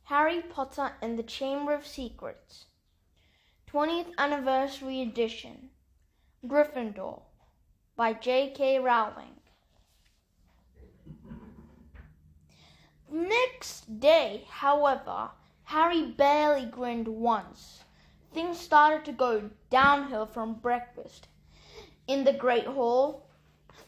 Harry Potter and the Chamber of Secrets, 20th Anniversary Edition, Gryffindor, by J.K. Rowling. Next day, however, Harry barely grinned once. Things started to go downhill from breakfast. In the Great Hall,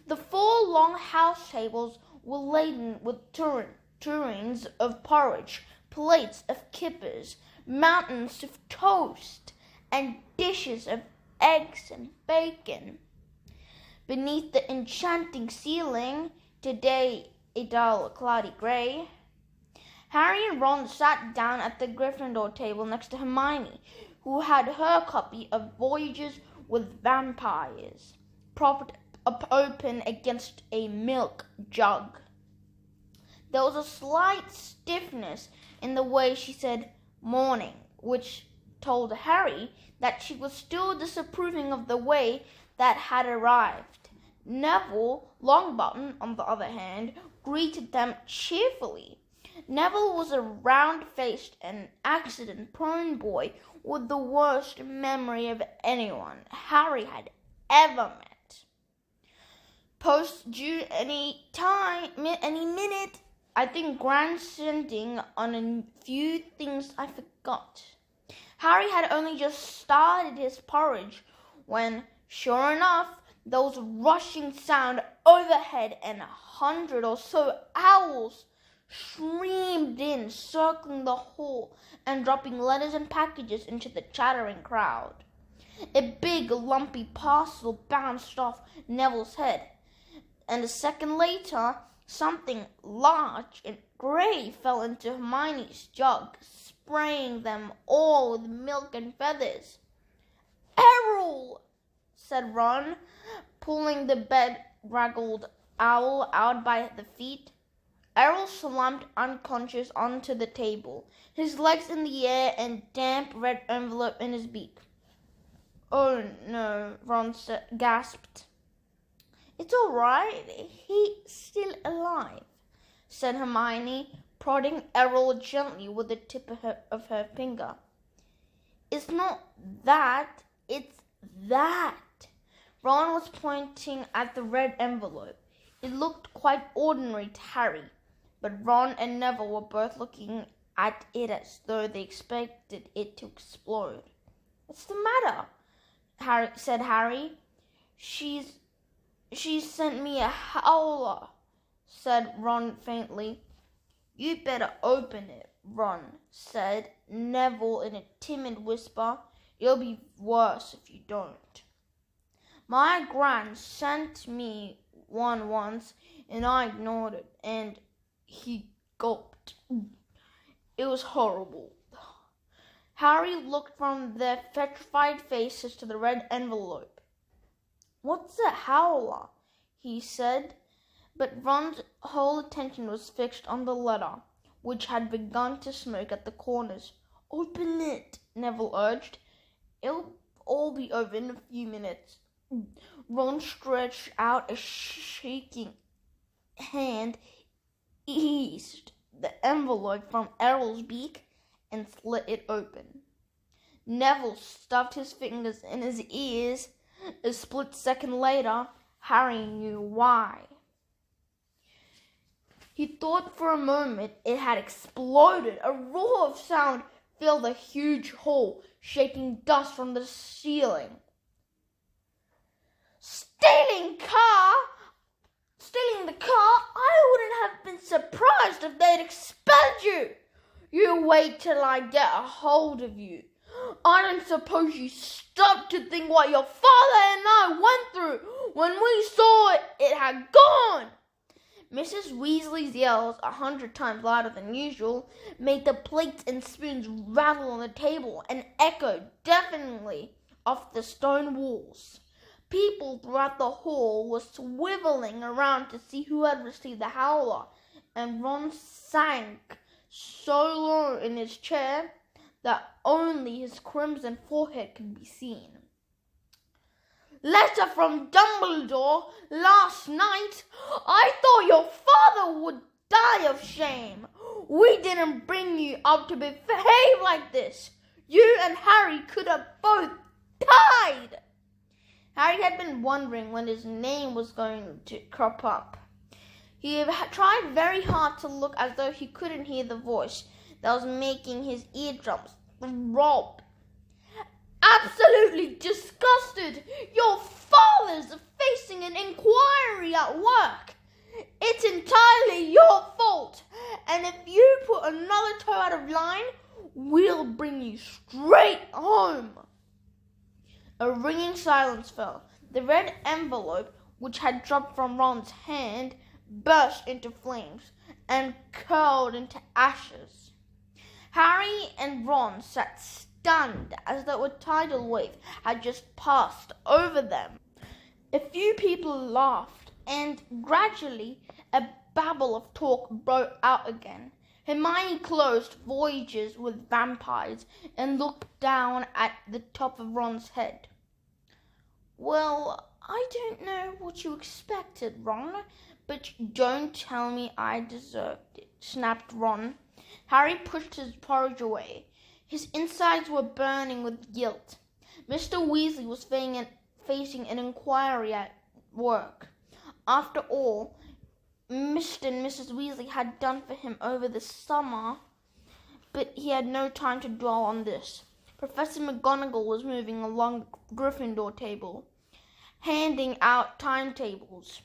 the 4 long house tables were laden with tureens of porridge, plates of kippers, mountains of toast, and dishes of eggs and bacon. Beneath the enchanting ceiling, today a dull, cloudy grey, Harry and Ron sat down at the Gryffindor table next to Hermione, who had her copy of Voyages with Vampires propped up open against a milk jug. There was a slight stiffness in the way she said morning, which told Harry that she was still disapproving of the way that had arrived. Neville Longbottom, on the other hand, greeted them cheerfully. Neville was a round-faced and accident-prone boy with the worst memory of anyone Harry had ever met. Post due any minute. I think grand-sending on a few things I forgot. Harry had only just started his porridge when, sure enough, there was a rushing sound overhead and 100 or so owls streamed in, circling the hall and dropping letters and packages into the chattering crowd. A big, lumpy parcel bounced off Neville's head, and a second later, something large and grey fell into Hermione's jug, spraying them all with milk and feathers. "Errol!" said Ron, pulling the bedraggled owl out by the feet. Errol slumped unconscious onto the table, his legs in the air and damp red envelope in his beak. "Oh no," Ron gasped. "It's all right, he's still alive," said Hermione, prodding Errol gently with the tip of her finger. "It's not that, it's that." Ron was pointing at the red envelope. It looked quite ordinary to Harry, but Ron and Neville were both looking at it as though they expected it to explode. "What's the matter?" said Harry. She sent me a howler," said Ron faintly. "You better open it," Ron said Neville in a timid whisper. "It'll be worse if you don't. My gran sent me one once, and I ignored it, and..." He gulped. "It was horrible." Harry looked from their petrified faces to the red envelope. "What's a howler?" he said, but Ron's whole attention was fixed on the letter, which had begun to smoke at the corners. "Open it," Neville urged. "It'll all be over in a few minutes." Ron stretched out a shaking hand, eased the envelope from Errol's beak, and slit it open. Neville stuffed his fingers in his ears. A split second later, Harry knew why. He thought for a moment it had exploded. A roar of sound filled the huge hall, shaking dust from the ceiling. Stealing the car? I wouldn't have been surprised if they'd expelled you. You wait till I get a hold of you. I don't suppose you stopped to think what your father and I went through when we saw it had gone." Mrs. Weasley's yells, 100 times louder than usual, made the plates and spoons rattle on the table and echo deafeningly off the stone walls. People throughout the hall were swiveling around to see who had received the howler, and Ron sank so low in his chair that only his crimson forehead could be seen. "Letter from Dumbledore last night? I thought your father would die of shame. We didn't bring you up to behave like this. You and Harry could have both died. Harry had been wondering when his name was going to crop up. He had tried very hard to look as though he couldn't hear the voice that was making his eardrums throb. Absolutely disgusted! Your father's facing an inquiry at work. It's entirely your fault. And if you put another toe out of line, we'll bring you straight home. A ringing silence fell. The red envelope, which had dropped from Ron's hand, burst into flames and curled into ashes. Harry and Ron sat stunned as though a tidal wave had just passed over them. A few people laughed, and gradually a babble of talk broke out again. Hermione closed Voyages with Vampires and looked down at the top of Ron's head. Well, I don't know what you expected, Ron, but don't tell me I deserved it, snapped Ron. Harry pushed his porridge away. His insides were burning with guilt. Mr. Weasley was facing an inquiry at work. After all, Mr. and Mrs. Weasley had done for him over the summer, but he had no time to dwell on this. Professor McGonagall was moving along the Gryffindor table, handing out timetables.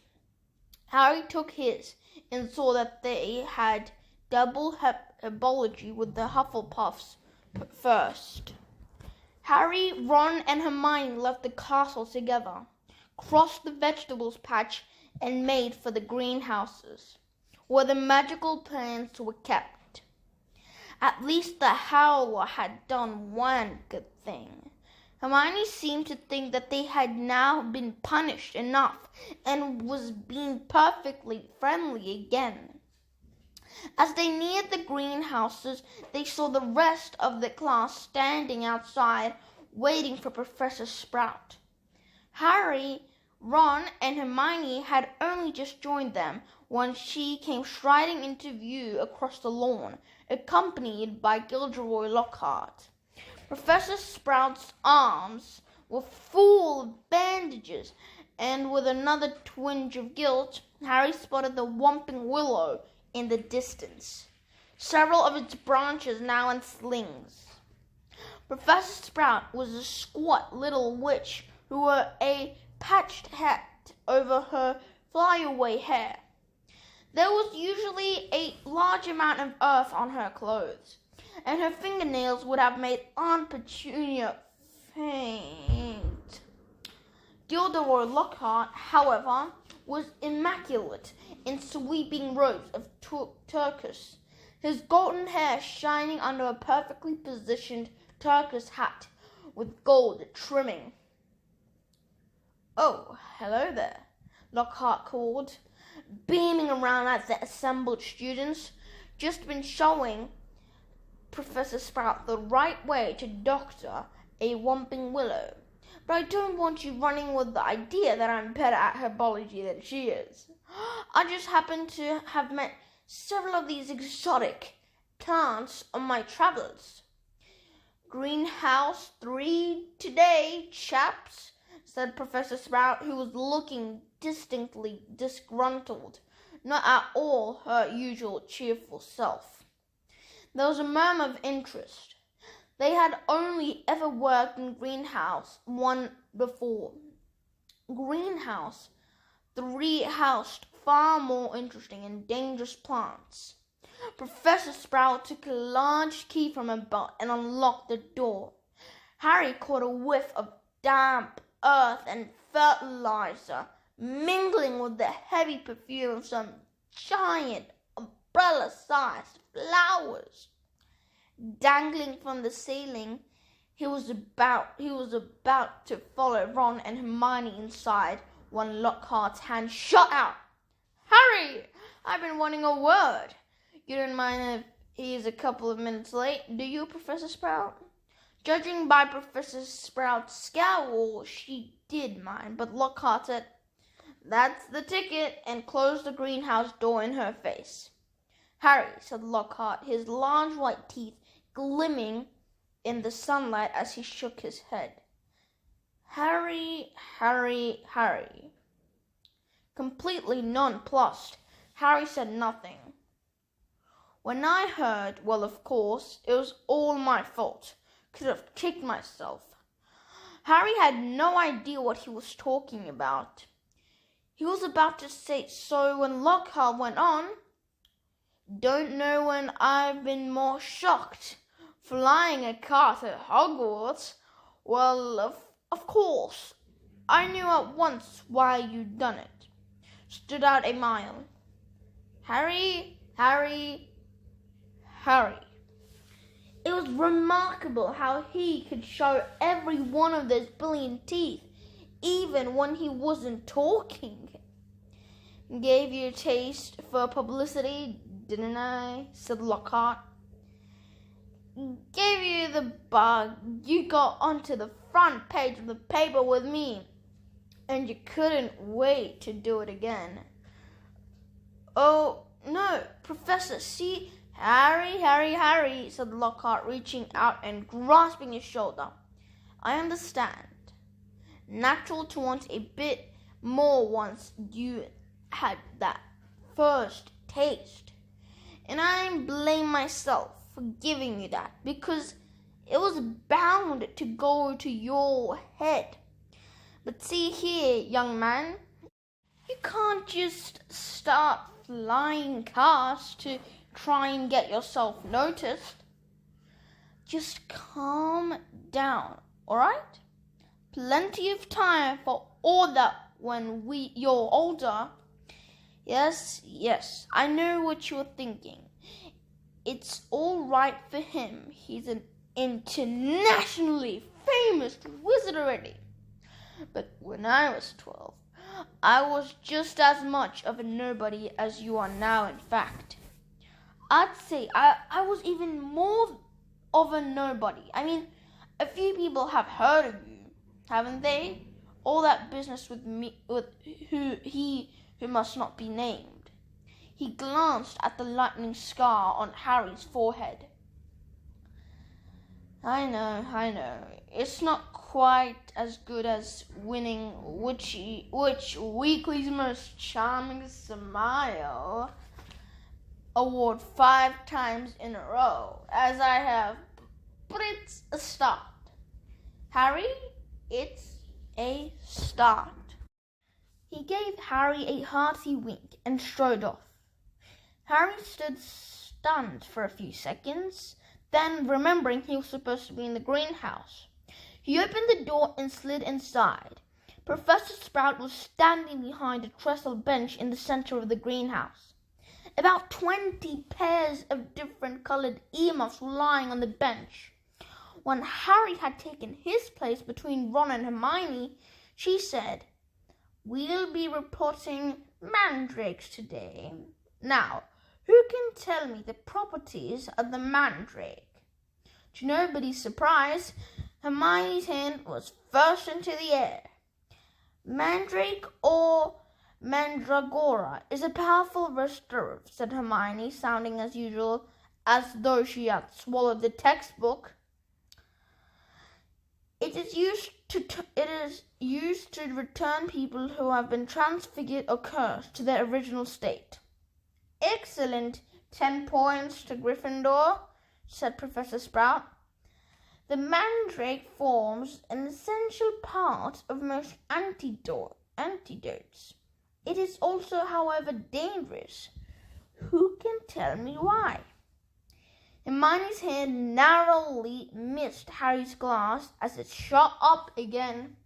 Harry took his and saw that they had double herbology with the Hufflepuffs first. Harry, Ron, and Hermione left the castle together, crossed the vegetables patch, and made for the greenhouses, where the magical plants were kept. At least the Howler had done one good thing. Hermione seemed to think that they had now been punished enough and was being perfectly friendly again. As they neared the greenhouses, they saw the rest of the class standing outside, waiting for Professor Sprout. Harry, Ron, and Hermione had only just joined them when she came striding into view across the lawn, accompanied by Gilderoy Lockhart. Professor Sprout's arms were full of bandages, and with another twinge of guilt, Harry spotted the Whomping Willow in the distance, several of its branches now in slings. Professor Sprout was a squat little witch who wore a patched hat over her flyaway hair. There was usually a large amount of earth on her clothes, and her fingernails would have made Aunt Petunia faint. Gilderoy Lockhart, however, was immaculate in sweeping robes of turquoise, his golden hair shining under a perfectly positioned turquoise hat with gold trimming. "Oh, hello there," Lockhart called, beaming around at the assembled students. "Just been showing Professor Sprout the right way to doctor a Whomping Willow. But I don't want you running with the idea that I'm better at herbology than she is. I just happen to have met several of these exotic plants on my travels." "Greenhouse 3 today, chaps," said Professor Sprout, who was looking distinctly disgruntled, not at all her usual cheerful self. There was a murmur of interest. They had only ever worked in Greenhouse 1 before. Greenhouse 3 housed far more interesting and dangerous plants. Professor Sprout took a large key from her belt and unlocked the door. Harry caught a whiff of damp earth and fertilizer, mingling with the heavy perfume of some giant umbrella-sized flowers. Dangling from the ceiling, he was about to follow Ron and Hermione inside when Lockhart's hand shot out. "Harry, I've been wanting a word. You don't mind if he's a couple of minutes late, do you, Professor Sprout?" Judging by Professor Sprout's scowl, she did mind, but Lockhart said, "That's the ticket," and closed the greenhouse door in her face. Harry, said Lockhart, his large white teeth gleaming in the sunlight as he shook his head. Harry. Completely nonplussed, Harry said nothing. When I heard, well, of course, it was all my fault. Could have kicked myself. Harry had no idea what he was talking about. He was about to say so when Lockhart went on. Don't know when I've been more shocked. Flying a kite at Hogwarts? Well, of course. I knew at once why you'd done it. Stood out a mile. Harry. It was remarkable how he could show every one of those brilliant teeth, even when he wasn't talking. Gave you a taste for publicity, didn't I? Said Lockhart. Gave you the bug. You got onto the front page of the paper with me, and you couldn't wait to do it again. Oh, no, Professor, see, Harry, said Lockhart, reaching out and grasping his shoulder. I understand. Natural to want a bit more once you had that first taste. And I blame myself for giving you that, because it was bound to go to your head. But see here, young man, you can't just start flying cars to try and get yourself noticed. Just calm down, all right? Plenty of time for all that when you're older. Yes, I know what you're thinking. It's all right for him. He's an internationally famous wizard already. But when I was 12, I was just as much of a nobody as you are now, in fact. I'd say I was even more of a nobody. I mean, a few people have heard of you, haven't they? All that business with me, with who must not be named. He glanced at the lightning scar on Harry's forehead. I know. It's not quite as good as winning which Weekly's Most Charming Smile award 5 times in a row, as I have, but it's a start. Harry, it's a start. He gave Harry a hearty wink and strode off. Harry stood stunned for a few seconds, then, remembering he was supposed to be in the greenhouse, he opened the door and slid inside. Professor Sprout was standing behind a trestle bench in the center of the greenhouse. About 20 pairs of different-colored earmuffs were lying on the bench. When Harry had taken his place between Ron and Hermione, she said, "We'll be reporting mandrakes today. Now, who can tell me the properties of the mandrake?" To nobody's surprise, Hermione's hand was first into the air. "Mandrake or mandragora is a powerful restorative," said Hermione, sounding as usual, as though she had swallowed the textbook. It is used to return people who have been transfigured or cursed to their original state. "Excellent. 10 points to Gryffindor," said Professor Sprout. "The mandrake forms an essential part of most antidotes. It is also, however, dangerous. Who can tell me why?" Hermione's hand narrowly missed Harry's glass as it shot up again.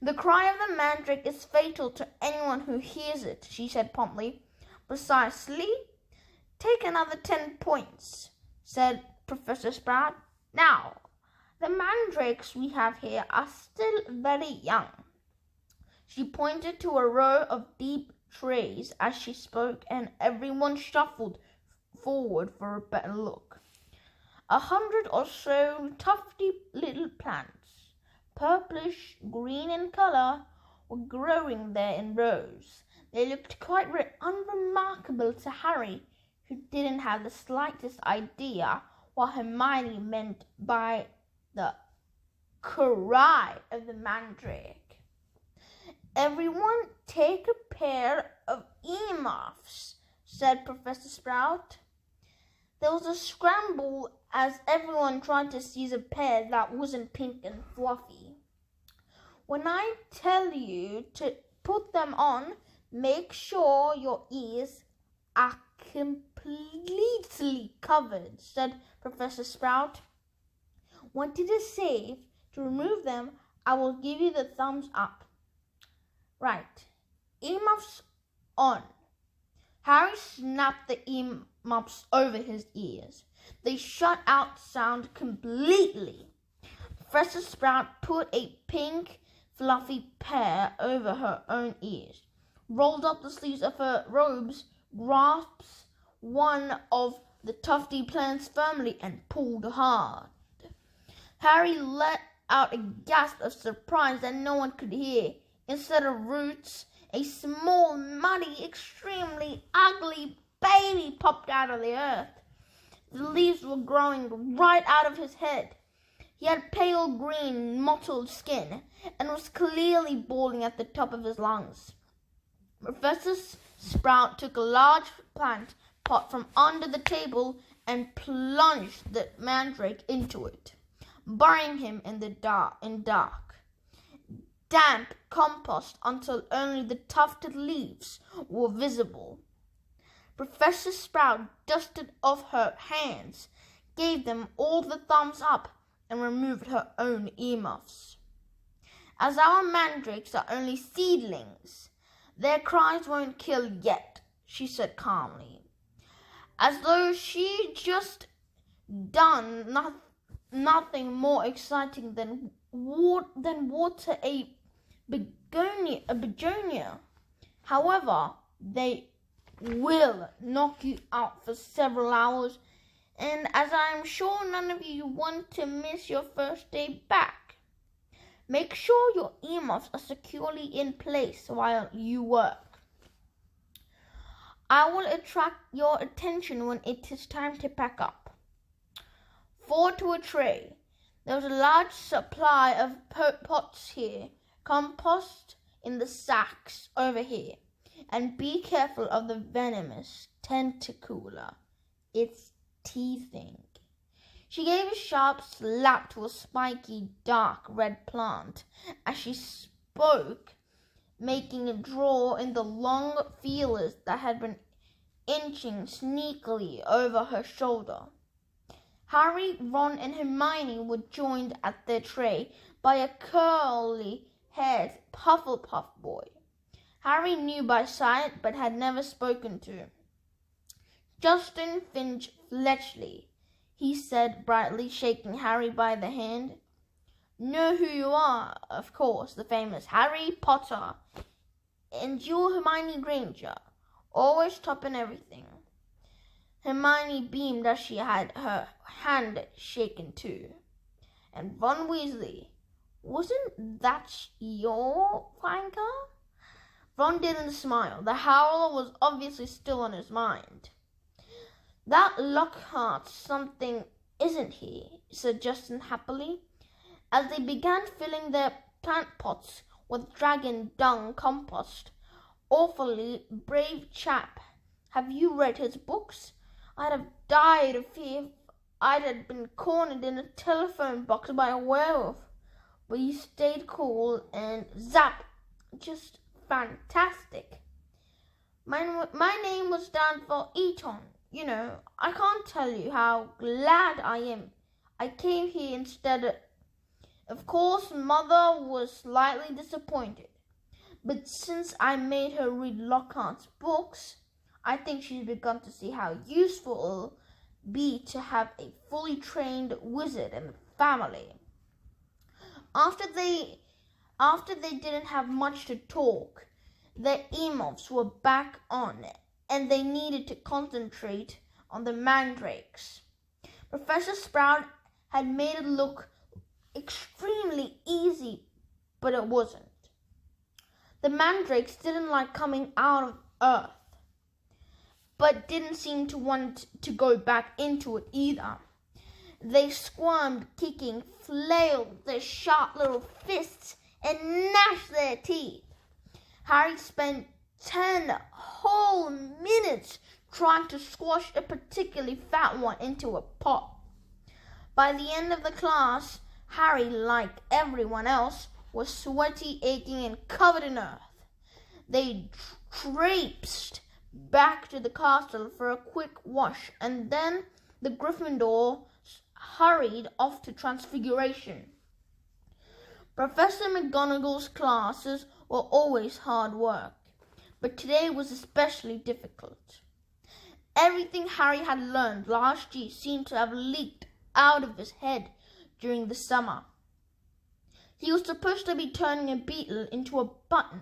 "The cry of the mandrake is fatal to anyone who hears it," she said promptly. "Precisely. Take another 10 points," said Professor Sprout. "Now, the mandrakes we have here are still very young." She pointed to a row of deep trays as she spoke, and everyone shuffled forward for a better look. 100 or so tufty little plants, purplish green in color, were growing there in rows. They looked quite unremarkable to Harry, who didn't have the slightest idea what Hermione meant by the cry of the mandrake. "Everyone take a pair of earmuffs," said Professor Sprout. There was a scramble as everyone tried to seize a pair that wasn't pink and fluffy. "When I tell you to put them on, make sure your ears are completely covered," said Professor Sprout. "When it is safe to remove them, I will give you the thumbs up." "Right, earmuffs on." Harry snapped the earmuffs over his ears. They shut out sound completely. Professor Sprout put a pink, fluffy pair over her own ears, rolled up the sleeves of her robes, grasped one of the tufty plants firmly, and pulled hard. Harry let out a gasp of surprise that no one could hear. Instead of roots, a small, muddy, extremely ugly baby popped out of the earth. The leaves were growing right out of his head. He had pale green, mottled skin and was clearly balding at the top of his lungs. Professor Sprout took a large plant pot from under the table and plunged the mandrake into it, burying him in dark, damp compost until only the tufted leaves were visible. Professor Sprout dusted off her hands, gave them all the thumbs up, and removed her own earmuffs. "As our mandrakes are only seedlings, their cries won't kill yet," she said calmly, as though she'd just done nothing more exciting than water a begonia. "However, they will knock you out for several hours, and as I'm sure none of you want to miss your first day back, make sure your earmuffs are securely in place while you work. I will attract your attention when it is time to pack up. Forward to a tray. There was a large supply of pots here. Compost in the sacks over here. And be careful of the venomous tentacula. It's teething." She gave a sharp slap to a spiky, dark red plant as she spoke, making a draw in the long feelers that had been inching sneakily over her shoulder. Harry, Ron, and Hermione were joined at their tray by a curly-haired Hufflepuff boy. Harry knew by sight but had never spoken to. "Justin Finch Fletchley," he said brightly, shaking Harry by the hand. "Know who you are, of course, the famous Harry Potter. And you're Hermione Granger, always topping everything." Hermione beamed as she had her hand shaken too. "And Ron Weasley, wasn't that your flanker?" Ron didn't smile. The howler was obviously still on his mind. "That Lockhart's something, isn't he?" said Justin happily, as they began filling their plant pots with dragon dung compost. "Awfully brave chap. Have you read his books? I'd have died of fear if I'd been cornered in a telephone box by a werewolf. But you stayed cool and zap! Just fantastic. My name was down for Eton. You know, I can't tell you how glad I am I came here instead. Of course, Mother was slightly disappointed, but since I made her read Lockhart's books, I think she's begun to see how useful it'll be to have a fully trained wizard in the family." After they didn't have much to talk, their earmuffs were back on, and they needed to concentrate on the mandrakes. Professor Sprout had made it look extremely easy, but it wasn't. The mandrakes didn't like coming out of earth. but didn't seem to want to go back into it either. They squirmed, kicking, flailed their sharp little fists, and gnashed their teeth. Harry spent 10 whole minutes trying to squash a particularly fat one into a pot. By the end of the class, Harry, like everyone else, was sweaty, aching, and covered in earth. They traipsed back to the castle for a quick wash, and then the Gryffindors hurried off to Transfiguration. Professor McGonagall's classes were always hard work, but today was especially difficult. Everything Harry had learned last year seemed to have leaked out of his head during the summer. He was supposed to be turning a beetle into a button,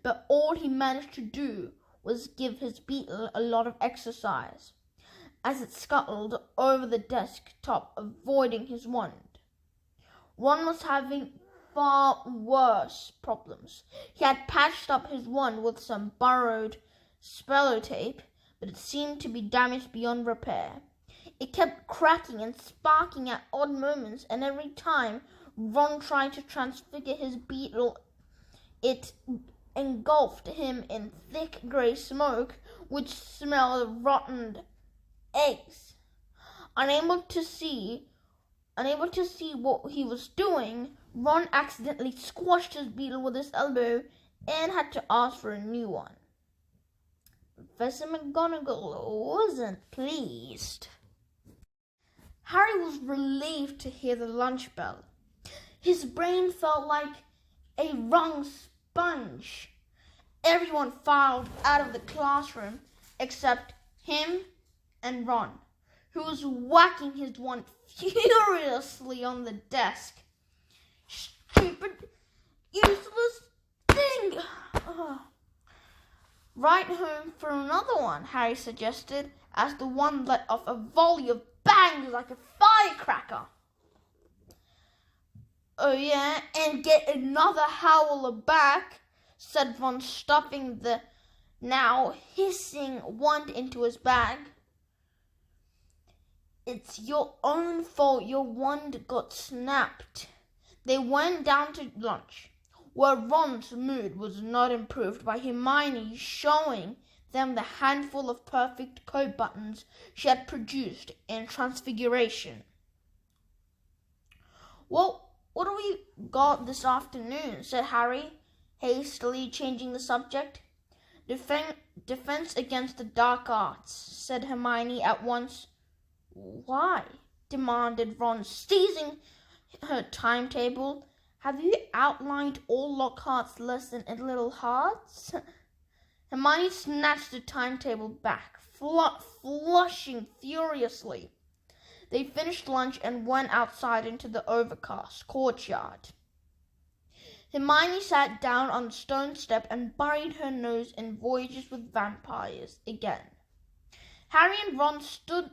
but all he managed to do was give his beetle a lot of exercise, as it scuttled over the desktop, avoiding his wand. Ron was having far worse problems. He had patched up his wand with some borrowed spello tape, but it seemed to be damaged beyond repair. It kept cracking and sparking at odd moments, and every time Ron tried to transfigure his beetle, it engulfed him in thick grey smoke, which smelled of rotten eggs. Unable to see what he was doing, Ron accidentally squashed his beetle with his elbow and had to ask for a new one. Professor McGonagall wasn't pleased. Harry was relieved to hear the lunch bell. His brain felt like a wrung sponge. Everyone filed out of the classroom except him and Ron, who was whacking his wand furiously on the desk. Stupid, useless thing! Right home for another one, Harry suggested, as the wand let off a volley of bangs like a firecracker. Oh yeah, and get another howler back, said Ron, stuffing the now hissing wand into his bag. It's your own fault your wand got snapped. They went down to lunch, where Ron's mood was not improved by Hermione showing them the handful of perfect coat buttons she had produced in Transfiguration. Well, what do we got this afternoon? Said Harry, hastily changing the subject. Defense against the dark arts, said Hermione at once. Why? Demanded Ron, seizing her timetable. Have you outlined all Lockhart's lesson in little hearts? Hermione snatched the timetable back, flushing furiously. They finished lunch and went outside into the overcast courtyard. Hermione sat down on the stone step and buried her nose in Voyages with Vampires again. Harry and Ron stood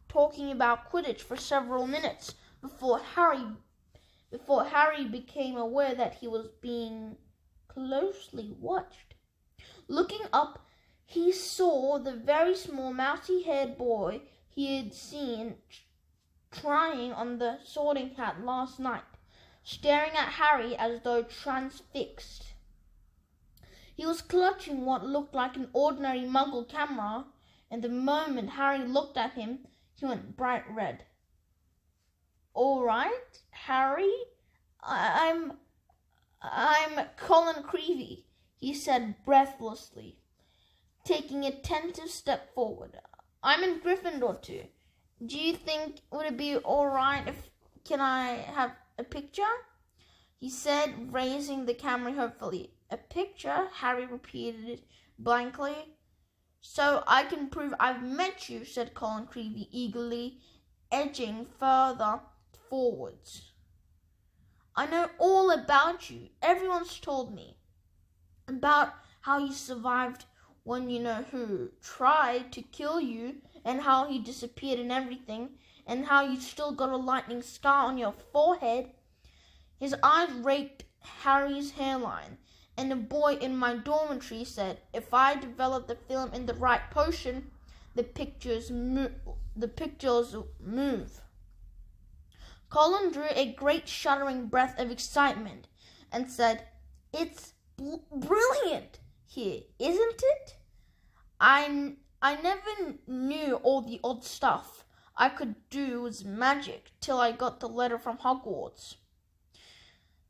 talking about Quidditch for several minutes before Harry became aware that he was being closely watched. Looking up, he saw the very small mousy-haired boy he had seen trying on the Sorting Hat last night, staring at Harry as though transfixed. He was clutching what looked like an ordinary Muggle camera, and the moment Harry looked at him, he went bright red. All right, Harry, I'm Colin Creevey, he said breathlessly, taking a tentative step forward. I'm in Gryffindor too. Do you think would it be all right if can I have a picture? He said, raising the camera hopefully. A picture? Harry repeated blankly. So I can prove I've met you, said Colin Creevey eagerly, edging further forwards. I know all about you. Everyone's told me about how you survived when you-know-who tried to kill you, and how he disappeared and everything, and how you still got a lightning scar on your forehead. His eyes raked Harry's hairline, and a boy in my dormitory said if I developed the film in the right position, the pictures move. Colin drew a great shuddering breath of excitement and said, "It's brilliant here, isn't it? I never knew all the odd stuff I could do was magic till I got the letter from Hogwarts.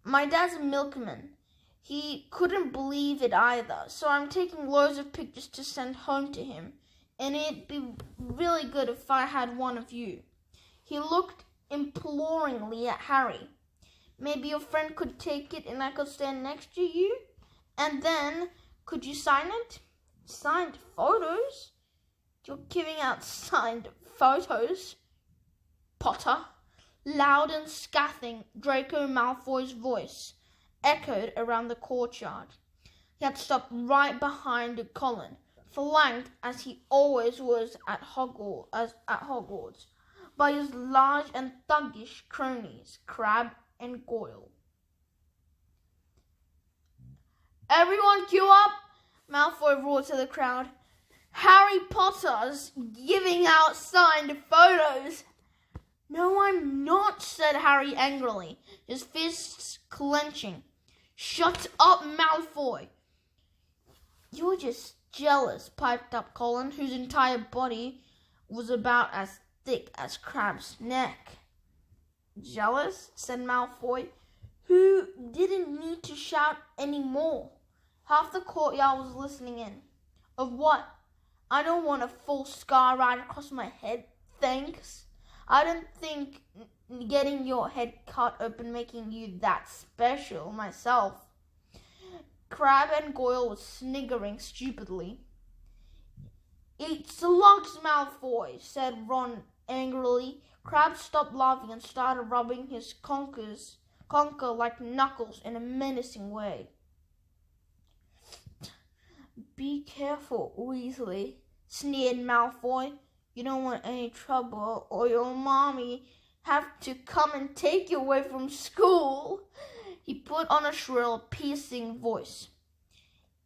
My dad's a milkman. He couldn't believe it either, so I'm taking loads of pictures to send home to him, and it'd be really good if I had one of you." He looked imploringly at Harry. "Maybe your friend could take it and I could stand next to you? And then, could you sign it?" "Signed photos? You're giving out signed photos, Potter?" Loud and scathing, Draco Malfoy's voice echoed around the courtyard. He had stopped right behind Colin, flanked as he always was at Hogwarts, by his large and thuggish cronies, Crabbe and Goyle. "Everyone queue up!" Malfoy roared to the crowd. "Harry Potter's giving out signed photos." "No, I'm not," said Harry angrily, his fists clenching. "Shut up, Malfoy!" "You're just jealous," piped up Colin, whose entire body was about as thick as Crabbe's neck. "Jealous?" said Malfoy, who didn't need to shout any more. Half the courtyard was listening in. "Of what? I don't want a full scar right across my head, thanks. I don't think getting your head cut open making you that special myself." Crabbe and Goyle were sniggering stupidly. "Eat slugs, Malfoy," said Ron angrily. Crabbe stopped laughing and started rubbing his conker-like knuckles in a menacing way. "Be careful, Weasley," sneered Malfoy. "You don't want any trouble, or your mommy have to come and take you away from school." He put on a shrill, piercing voice.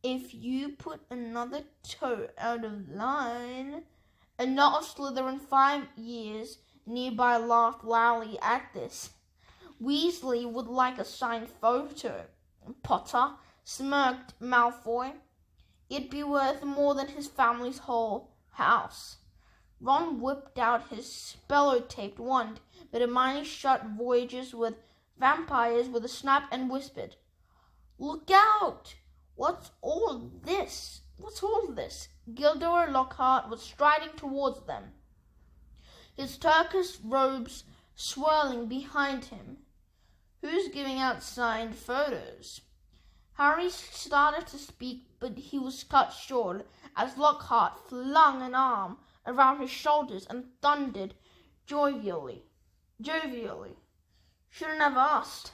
"If you put another toe out of line..." A knot of Slytherin 5 years nearby laughed loudly at this. "Weasley would like a signed photo, Potter," smirked Malfoy. "It'd be worth more than his family's whole house." Ron whipped out his spello-taped wand, but Hermione shut Voyages with Vampires with a snap and whispered, "Look out! What's all this? Gilderoy Lockhart was striding towards them, his turquoise robes swirling behind him. "Who's giving out signed photos?" Harry started to speak, but he was cut short as Lockhart flung an arm around his shoulders and thundered jovially. "Shouldn't have asked."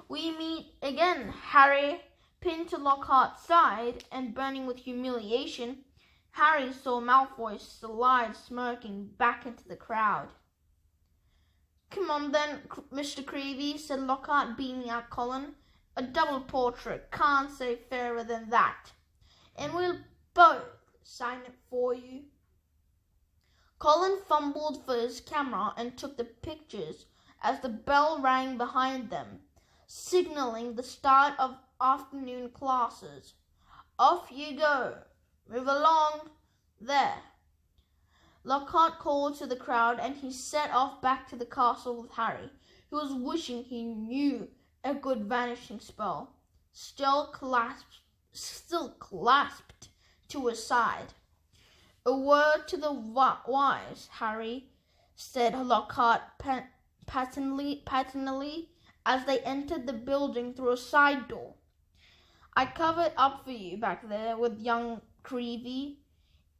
"We meet again, Harry." Pinned to Lockhart's side and burning with humiliation, Harry saw Malfoy slide smirking back into the crowd. "Come on then, Mr. Creevy," said Lockhart, beaming at Colin. "A double portrait, can't say fairer than that. And we'll both sign it for you." Colin fumbled for his camera and took the pictures as the bell rang behind them, signaling the start of afternoon classes. "Off you go. Move along. There." Lockhart called to the crowd and he set off back to the castle with Harry, who was wishing he knew a good vanishing spell, still clasped to his side. "A word to the wise, Harry," said Lockhart paternally as they entered the building through a side door. "I covered up for you back there with young Creevy.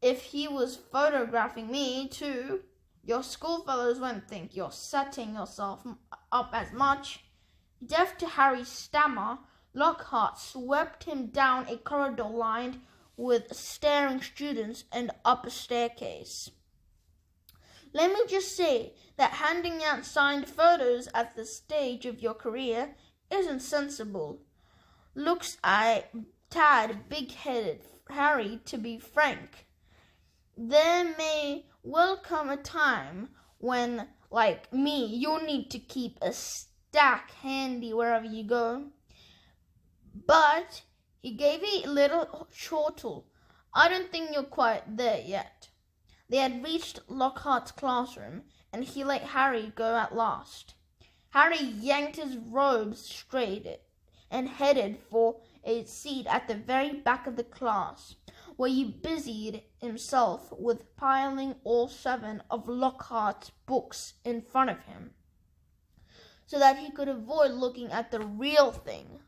If he was photographing me too, your schoolfellows won't think you're setting yourself up as much." Deaf to Harry's stammer, Lockhart swept him down a corridor lined with staring students and up a staircase. "Let me just say that handing out signed photos at this stage of your career isn't sensible. Looks a tad big-headed, Harry, to be frank. There may well come a time when, like me, you'll need to keep a stack handy wherever you go. But he gave a little chortle. I don't think you're quite there yet. They had reached Lockhart's classroom, and he let Harry go at last. Harry yanked his robes straight and headed for a seat at the very back of the class, where he busied himself with piling all 7 of Lockhart's books in front of him, so that he could avoid looking at the real thing.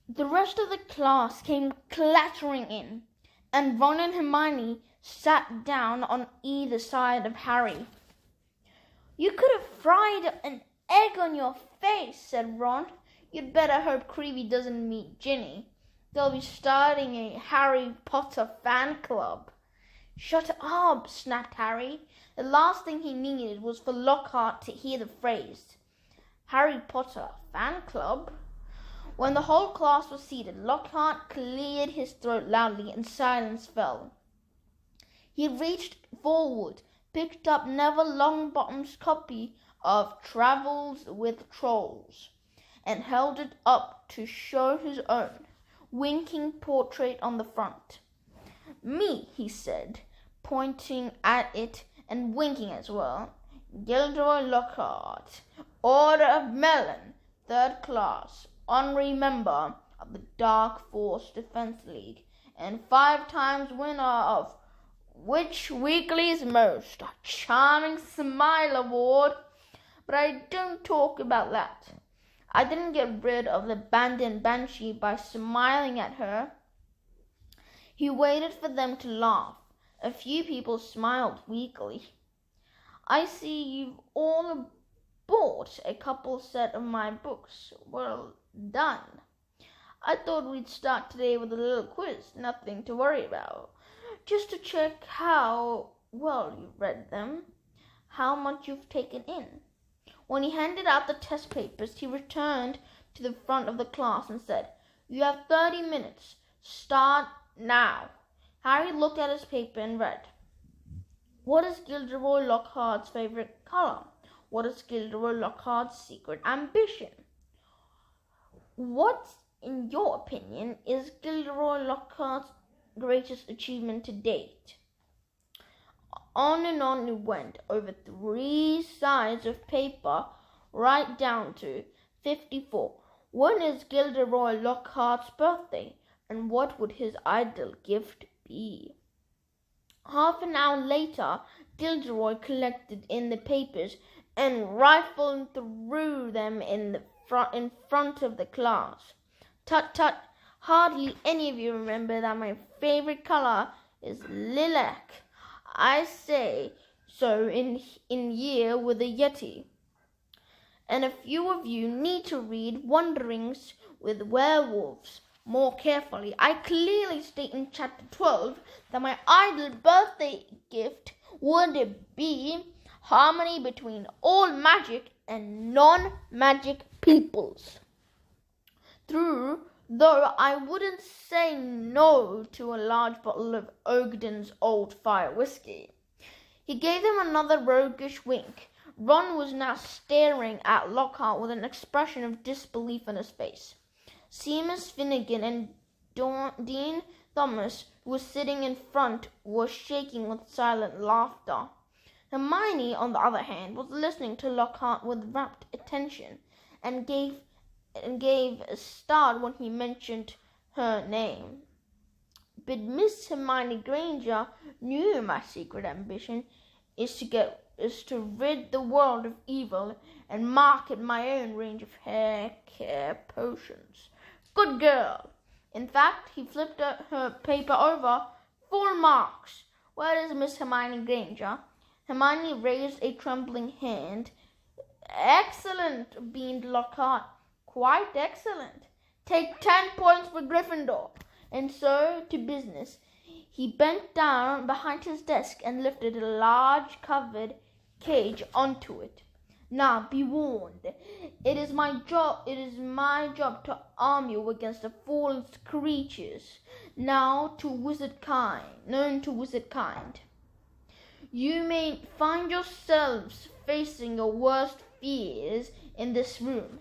The rest of the class came clattering in, and Ron and Hermione sat down on either side of Harry. "You could have fried an egg on your face," said Ron. "You'd better hope Creevy doesn't meet Ginny. They'll be starting a Harry Potter fan club." "Shut up," snapped Harry. The last thing he needed was for Lockhart to hear the phrase, "Harry Potter fan club?" When the whole class was seated, Lockhart cleared his throat loudly and silence fell. He reached forward, picked up Neville Longbottom's copy of Travels with Trolls, and held it up to show his own winking portrait on the front. "Me," he said, pointing at it and winking as well. "Gilderoy Lockhart, Order of Melon, 3rd class, honorary member of the Dark Force Defense League, and 5 times winner of Which Weekly's Most Charming Smile Award. But I don't talk about that. I didn't get rid of the Bandit Banshee by smiling at her." He waited for them to laugh. A few people smiled weakly. "I see you've all bought a couple set of my books. Well done. I thought we'd start today with a little quiz, nothing to worry about. Just to check how well you've read them, how much you've taken in." When he handed out the test papers, he returned to the front of the class and said, "You have 30 minutes. Start now." Harry looked at his paper and read, "What is Gilderoy Lockhart's favorite color? What is Gilderoy Lockhart's secret ambition? What, in your opinion, is Gilderoy Lockhart's greatest achievement to date?" On and on it went, over 3 sides of paper, right down to 54. When is Gilderoy Lockhart's birthday, and what would his ideal gift be? Half an hour later, Gilderoy collected in the papers and rifled through them in front of the class. "Tut, tut, hardly any of you remember that my favorite color is lilac. I say so in Year with a Yeti. And a few of you need to read Wanderings with Werewolves more carefully. I clearly state in chapter 12 that my ideal birthday gift would be harmony between all magic and non-magic peoples. Though I wouldn't say no to a large bottle of Ogden's Old Fire whiskey." He gave them another roguish wink. Ron was now staring at Lockhart with an expression of disbelief on his face. Seamus Finnegan and Dean Thomas, who was sitting in front, were shaking with silent laughter. Hermione, on the other hand, was listening to Lockhart with rapt attention, and gave a start when he mentioned her name. "But Miss Hermione Granger knew my secret ambition is to rid the world of evil and market my own range of hair care potions." "Good girl." In fact, he flipped her paper over. "Full marks. Where is Miss Hermione Granger?" Hermione raised a trembling hand. "Excellent," beamed Lockhart. "Quite excellent. Take 10 points for Gryffindor." And so to business. He bent down behind his desk and lifted a large covered cage onto it. Now be warned. It is my job to arm you against the false creatures known to wizard kind. You may find yourselves facing your worst fears in this room.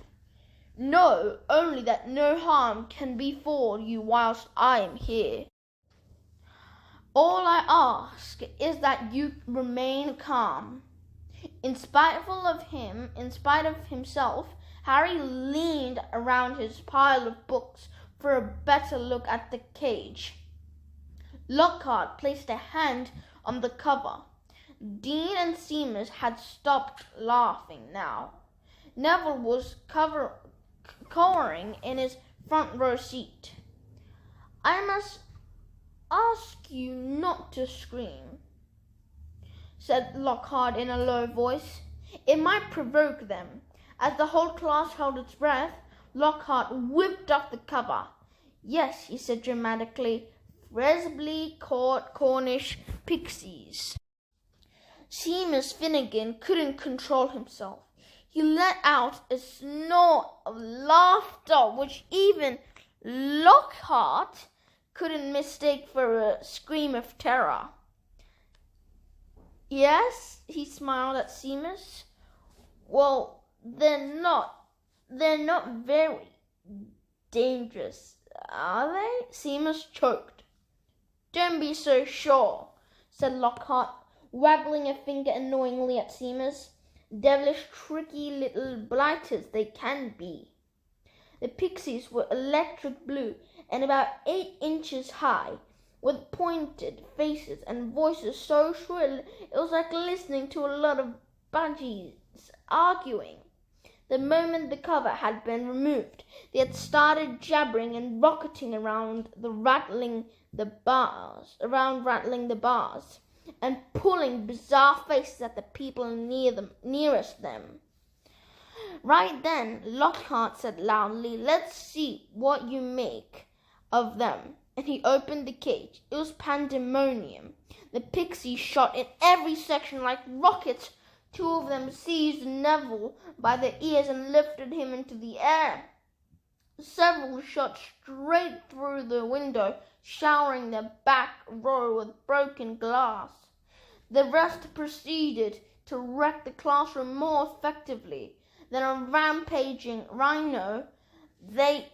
Know only that no harm can befall you whilst I am here. All I ask is that you remain calm. In spite of himself, Harry leaned around his pile of books for a better look at the cage. Lockhart placed a hand on the cover. Dean and Seamus had stopped laughing now. Neville was cowering in his front row seat. I must ask you not to scream, said Lockhart in a low voice. It might provoke them. As the whole class held its breath, Lockhart whipped off the cover. Yes, he said dramatically, Fresby Court Cornish Pixies. Seamus Finnegan couldn't control himself. He let out a snort of laughter which even Lockhart couldn't mistake for a scream of terror. Yes, he smiled at Seamus. Well, they're not very dangerous, are they? Seamus choked. Don't be so sure, said Lockhart, waggling a finger annoyingly at Seamus. Devilish, tricky little blighters they can be. The pixies were electric blue and about 8 inches high, with pointed faces and voices so shrill it was like listening to a lot of budgies arguing. The moment the cover had been removed, they had started jabbering and rocketing around rattling the bars, and pulling bizarre faces at the people nearest them. Right then, Lockhart said loudly, Let's see what you make of them. And he opened the cage. It was pandemonium. The pixies shot in every section like rockets. 2 of them seized Neville by the ears and lifted him into the air. Several shot straight through the window, showering the back row with broken glass. The rest proceeded to wreck the classroom more effectively than a rampaging rhino. They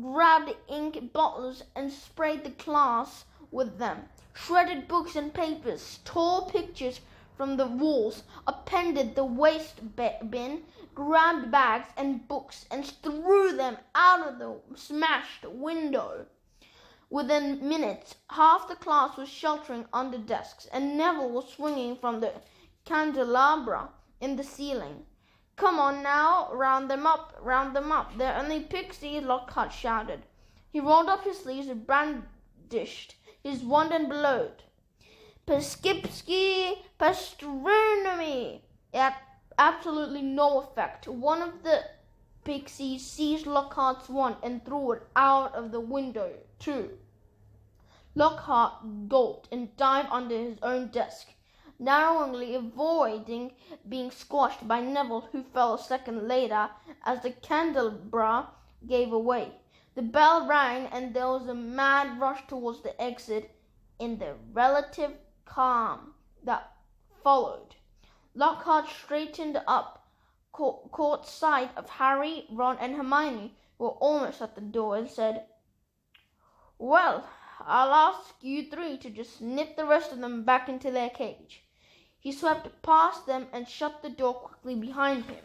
grabbed ink bottles and sprayed the class with them, shredded books and papers, tore pictures from the walls, appended the waste bin, grabbed bags and books and threw them out of the smashed window. Within minutes, half the class was sheltering under desks, and Neville was swinging from the candelabra in the ceiling. Come on now, round them up. They're only pixies, Lockhart shouted. He rolled up his sleeves and brandished his wand and bellowed. Peskipski Pastronomy! It had absolutely no effect. One of the pixies seized Lockhart's wand and threw it out of the window, too. Lockhart gulped and dived under his own desk, narrowly avoiding being squashed by Neville, who fell a second later as the candelabra gave away. The bell rang and there was a mad rush towards the exit. In the relative calm that followed, Lockhart straightened up, caught sight of Harry, Ron, and Hermione, who were almost at the door, and said, Well, I'll ask you 3 to just nip the rest of them back into their cage. He swept past them and shut the door quickly behind him.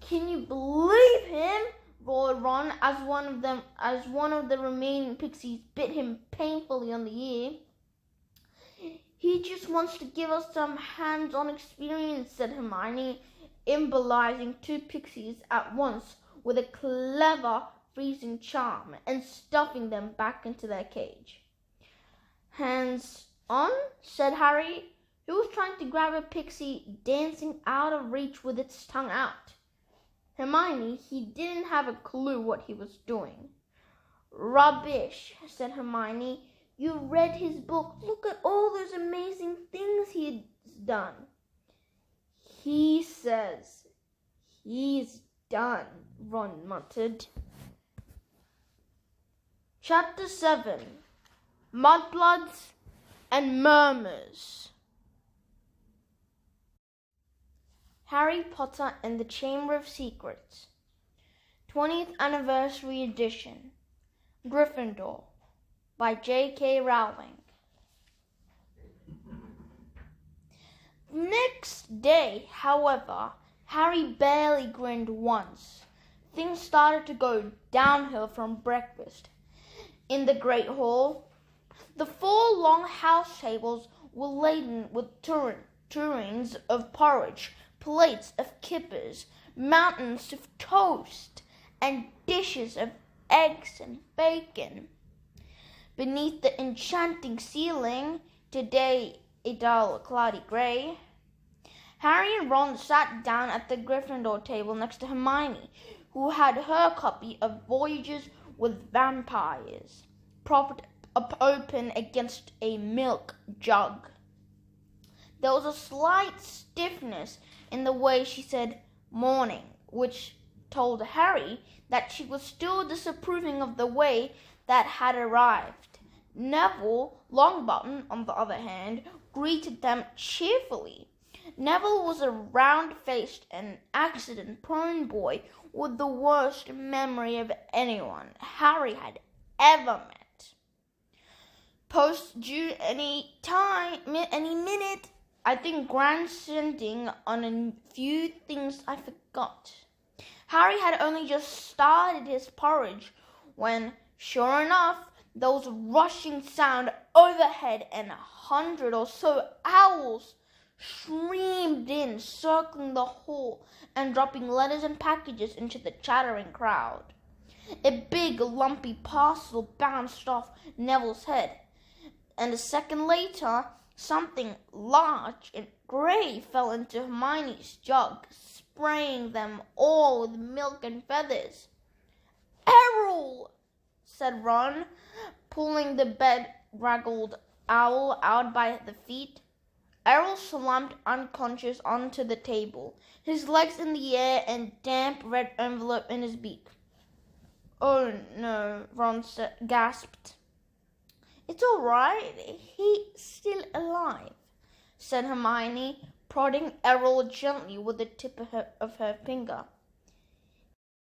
Can you believe him? Roared Ron as one of the remaining pixies bit him painfully on the ear. He just wants to give us some hands-on experience, said Hermione, immobilizing 2 pixies at once with a clever freezing charm and stuffing them back into their cage. Hands on, said Harry, who was trying to grab a pixie dancing out of reach with its tongue out. Hermione, he didn't have a clue what he was doing. Rubbish, said Hermione. You read his book. Look at all those amazing things he's done. He says he's done, Ron muttered. Chapter 7. Mudbloods and Murmurs. Harry Potter and the Chamber of Secrets, 20th Anniversary Edition, Gryffindor, by J.K. Rowling. Next day, however, Harry barely grinned once. Things started to go downhill from breakfast. In the Great Hall, the 4 long house tables were laden with tureens of porridge, plates of kippers, mountains of toast, and dishes of eggs and bacon. Beneath the enchanting ceiling, today a dull, cloudy grey, Harry and Ron sat down at the Gryffindor table next to Hermione, who had her copy of Voyages with Vampires propped up open against a milk jug. There was a slight stiffness in the way she said morning, which told Harry that she was still disapproving of the way that had arrived. Neville Longbottom, on the other hand, greeted them cheerfully. Neville was a round-faced and accident-prone boy with the worst memory of anyone Harry had ever met. Post due any minute. I think grandstanding on a few things I forgot. Harry had only just started his porridge when, sure enough, there was a rushing sound overhead and 100 or so owls streamed in, circling the hall and dropping letters and packages into the chattering crowd. A big, lumpy parcel bounced off Neville's head, and a second later, something large and grey fell into Hermione's jug, spraying them all with milk and feathers. "Errol!" said Ron, pulling the bedraggled owl out by the feet. Errol slumped unconscious onto the table, his legs in the air and damp red envelope in his beak. "Oh no," Ron gasped. "It's all right, he's still alive," said Hermione, prodding Errol gently with the tip of her finger.